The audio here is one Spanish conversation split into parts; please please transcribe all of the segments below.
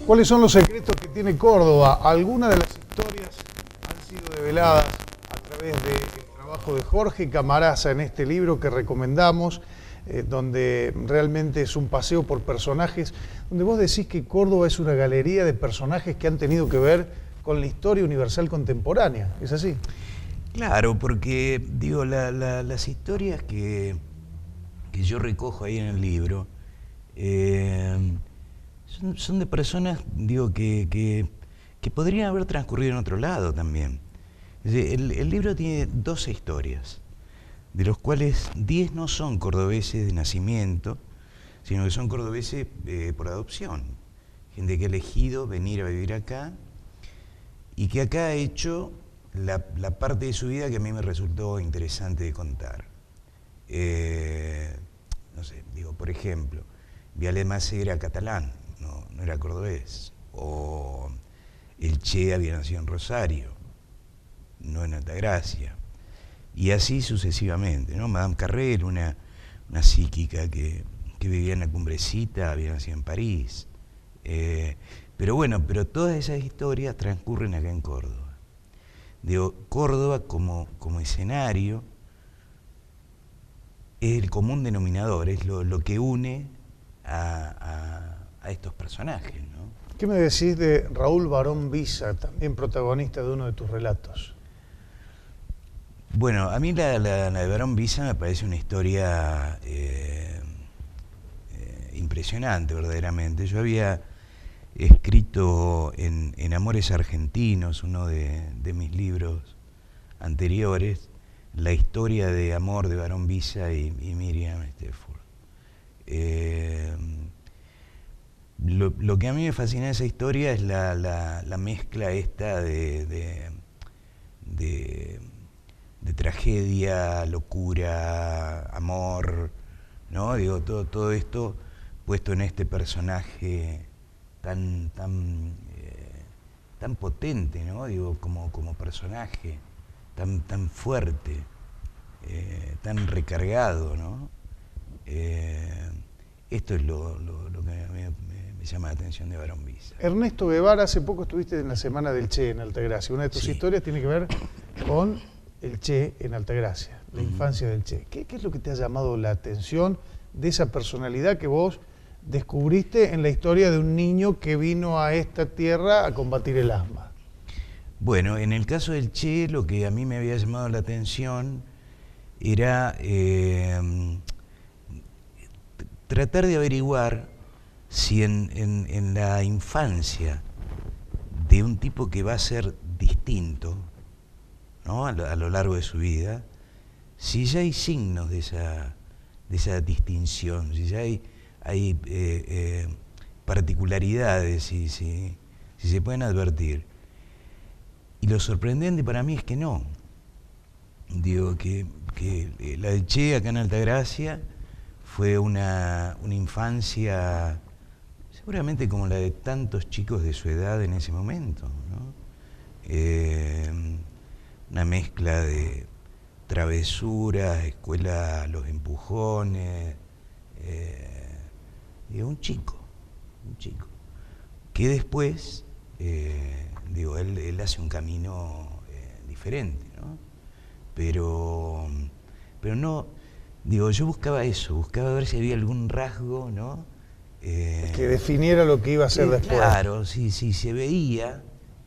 ¿Cuáles son los secretos que tiene Córdoba? Algunas de las historias han sido develadas a través del trabajo de Jorge Camarasa en este libro que recomendamos, donde realmente es un paseo por personajes, donde vos decís que Córdoba es una galería de personajes que han tenido que ver con la historia universal contemporánea. ¿Es así? Claro, porque digo, las historias que yo recojo ahí en el libro son de personas, digo, que podrían haber transcurrido en otro lado también. Es decir, el libro tiene 12 historias, de los cuales 10 no son cordobeses de nacimiento, sino que son cordobeses por adopción. Gente que ha elegido venir a vivir acá y que acá ha hecho la parte de su vida que a mí me resultó interesante de contar. No sé, digo, por ejemplo, Viale Macé era catalán, no era cordobés. O el Che había nacido en Rosario, no en Altagracia. Y así sucesivamente, ¿no? Madame Carrel, una psíquica que vivía en la Cumbrecita, había nacido en París. Pero bueno, pero todas esas historias transcurren acá en Córdoba. Digo, Córdoba como escenario es el común denominador, es lo que une a estos personajes, ¿no? ¿Qué me decís de Raúl Barón Visa, también protagonista de uno de tus relatos? Bueno, a mí la de Barón Visa me parece una historia impresionante, verdaderamente. Yo había escrito en Amores Argentinos, uno de mis libros anteriores, la historia de amor de Barón Visa y Miriam Stefford. Lo que a mí me fascina de esa historia es la mezcla esta de tragedia, locura, amor, ¿no? Digo, todo esto puesto en este personaje tan potente, ¿no? Digo, como personaje, tan fuerte, tan recargado, ¿no? Esto es lo que a mí me llama la atención de Barón Visa. Ernesto Guevara, hace poco estuviste en la Semana del Che en Altagracia. Una de tus historias tiene que ver con el Che en Altagracia, la infancia del Che. ¿Qué es lo que te ha llamado la atención de esa personalidad que vos descubriste en la historia de un niño que vino a esta tierra a combatir el asma? Bueno, en el caso del Che, lo que a mí me había llamado la atención era tratar de averiguar si en la infancia de un tipo que va a ser distinto, ¿no? a lo largo de su vida, si ya hay signos de esa distinción, si ya hay particularidades, si se pueden advertir. Y lo sorprendente para mí es que no. Digo, que la del Che acá en Altagracia fue una infancia seguramente como la de tantos chicos de su edad en ese momento, ¿no? Una mezcla de travesuras, escuela a los empujones, un chico, que después, él hace un camino diferente, ¿no? Pero no, yo buscaba eso, buscaba ver si había algún rasgo, ¿no? Que definiera lo que iba a ser después. Claro, si se veía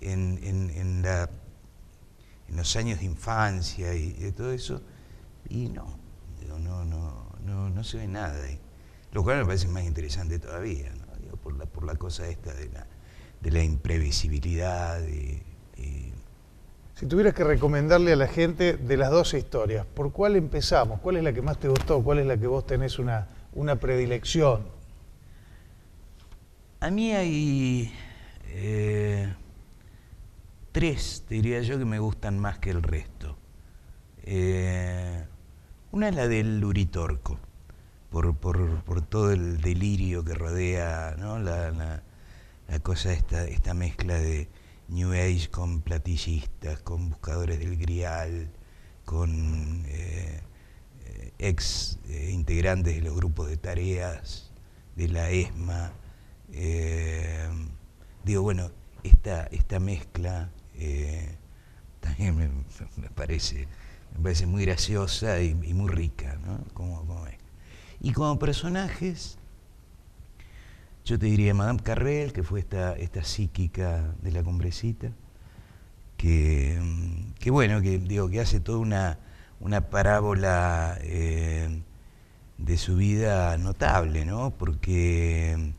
en los años de infancia y de todo eso, y no se ve nada ahí. Lo cual me parece más interesante todavía, ¿no? Por la cosa esta de la imprevisibilidad. Si tuvieras que recomendarle a la gente de las 12 historias, ¿por cuál empezamos? ¿Cuál es la que más te gustó? ¿Cuál es la que vos tenés una predilección? A mí hay 3, diría yo, que me gustan más que el resto. Una es la del Uritorco, por todo el delirio que rodea, ¿no? la cosa esta mezcla de New Age con platillistas, con buscadores del grial, con ex integrantes de los grupos de tareas de la ESMA, digo, bueno, esta mezcla también me parece muy graciosa y muy rica, ¿no? Como es. Y como personajes, yo te diría Madame Carrel, que fue esta psíquica de la Cumbrecita, que bueno, que hace toda una parábola de su vida notable, ¿no? Porque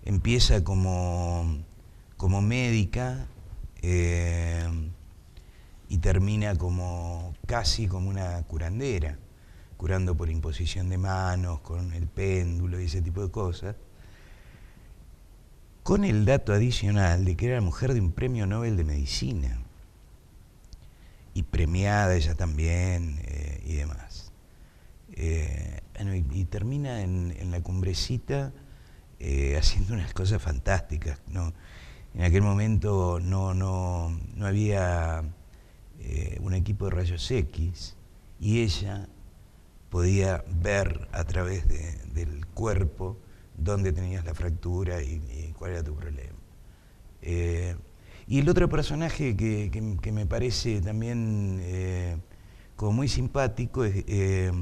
empieza como médica y termina casi como una curandera, curando por imposición de manos, con el péndulo y ese tipo de cosas, con el dato adicional de que era mujer de un premio Nobel de Medicina, y premiada ella también, y demás. Y termina en la Cumbrecita haciendo unas cosas fantásticas, ¿no? En aquel momento no había un equipo de rayos X, y ella podía ver a través del cuerpo dónde tenías la fractura y cuál era tu problema. Y el otro personaje que me parece también como muy simpático es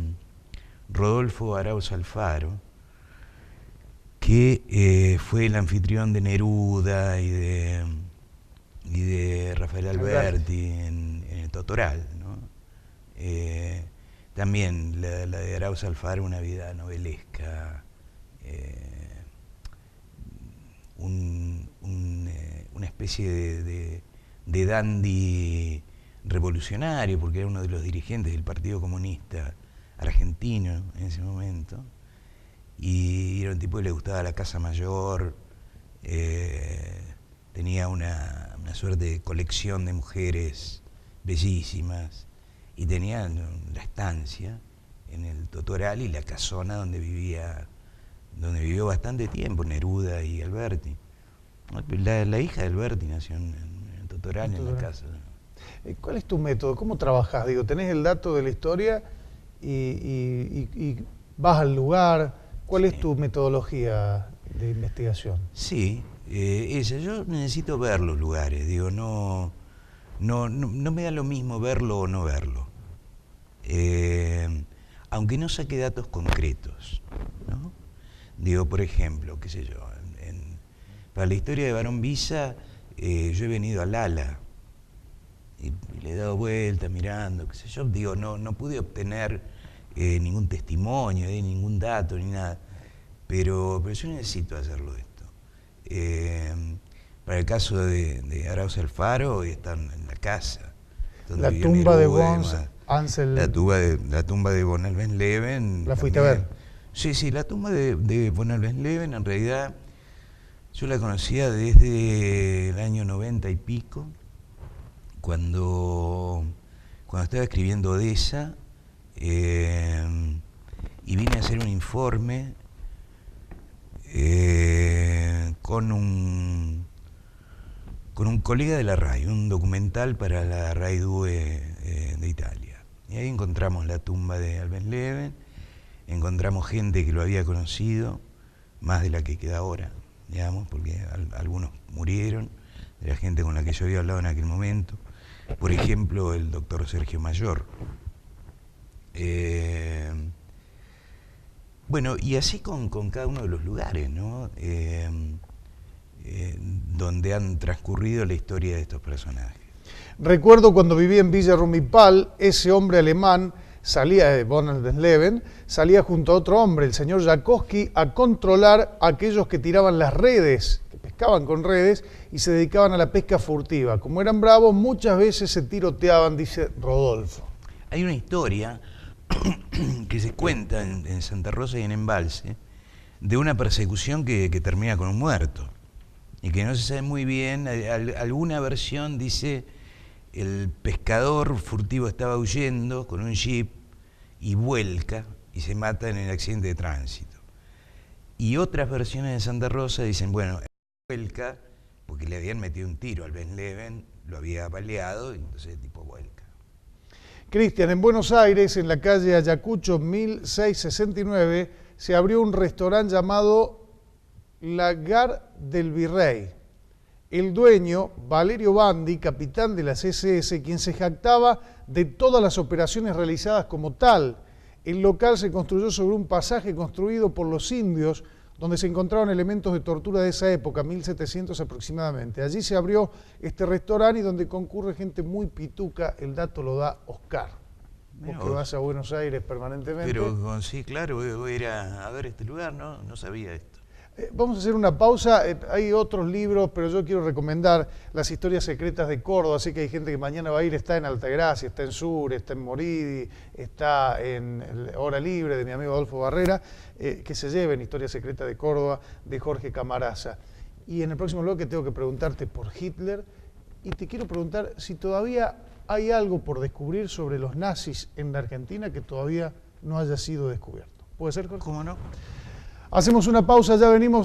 Rodolfo Arauz Alfaro, que fue el anfitrión de Neruda y de Rafael Alberti en el Totoral, ¿no? También la de Arauz Alfaro, una vida novelesca, una especie de dandy revolucionario, porque era uno de los dirigentes del Partido Comunista Argentino en ese momento, y era un tipo que le gustaba la casa mayor, tenía una suerte de colección de mujeres bellísimas, y tenía la estancia en el Totoral y la casona donde vivió bastante tiempo Neruda y Alberti. La hija de Alberti nació en el Totoral, en la casa. ¿Cuál es tu método? ¿Cómo trabajás? Digo, tenés el dato de la historia y vas al lugar. ¿Cuál es tu metodología de investigación? Sí, yo necesito ver los lugares. Digo, no me da lo mismo verlo o no verlo. Aunque no saque datos concretos, ¿no? Digo, por ejemplo, qué sé yo, para la historia de Barón Visa, yo he venido al ala y le he dado vuelta mirando, qué sé yo. Digo, no pude obtener ningún testimonio, ningún dato, ni nada, pero yo necesito hacerlo esto. Para el caso de Arauz Alfaro, están en la casa donde la tumba de Neruda, Bons Ansel. la tumba de von Alvensleben. ¿La fuiste a ver? Sí, la tumba de von Alvensleben, en realidad, yo la conocía desde el año 90 y pico, cuando estaba escribiendo Odessa, y vine a hacer un informe con un colega de la RAI, un documental para la RAI 2 de Italia. Y ahí encontramos la tumba de Alvensleben, encontramos gente que lo había conocido, más de la que queda ahora, digamos, porque algunos murieron, de la gente con la que yo había hablado en aquel momento. Por ejemplo, el doctor Sergio Mayor. Bueno, y así con cada uno de los lugares, ¿no? Donde han transcurrido la historia de estos personajes. Recuerdo cuando viví en Villa Rumipal, ese hombre alemán salía, von Alvensleben, salía junto a otro hombre, el señor Jakowski, a controlar a aquellos que tiraban las redes, que pescaban con redes y se dedicaban a la pesca furtiva. Como eran bravos, muchas veces se tiroteaban, dice Rodolfo. Hay una historia que se cuenta en Santa Rosa y en Embalse, de una persecución que termina con un muerto, y que no se sabe muy bien. Alguna versión dice el pescador furtivo estaba huyendo con un jeep y vuelca y se mata en el accidente de tránsito. Y otras versiones de Santa Rosa dicen, bueno, vuelca porque le habían metido un tiro al Alvensleben, lo había baleado, y entonces el tipo vuelca. Cristian, en Buenos Aires, en la calle Ayacucho 1669, se abrió un restaurante llamado La Gar del Virrey. el dueño, Valerio Bandi, capitán de las SS, quien se jactaba de todas las operaciones realizadas como tal. El local se construyó sobre un pasaje construido por los indios, donde se encontraban elementos de tortura de esa época, 1700 aproximadamente. Allí se abrió este restaurante y donde concurre gente muy pituca, el dato lo da Oscar. Vos que vas a Buenos Aires permanentemente. Pero sí, claro, voy a ir a ver este lugar, ¿no? No sabía esto. Vamos a hacer una pausa, hay otros libros, pero yo quiero recomendar Las historias secretas de Córdoba, así que hay gente que mañana va a ir, está en Altagracia, está en Sur, está en Moridi, está en Hora Libre de mi amigo Adolfo Barrera, que se lleven Historias secretas de Córdoba de Jorge Camarasa. Y en el próximo bloque tengo que preguntarte por Hitler y te quiero preguntar si todavía hay algo por descubrir sobre los nazis en la Argentina que todavía no haya sido descubierto. ¿Puede ser, Jorge? ¿Cómo no? Hacemos una pausa, ya venimos.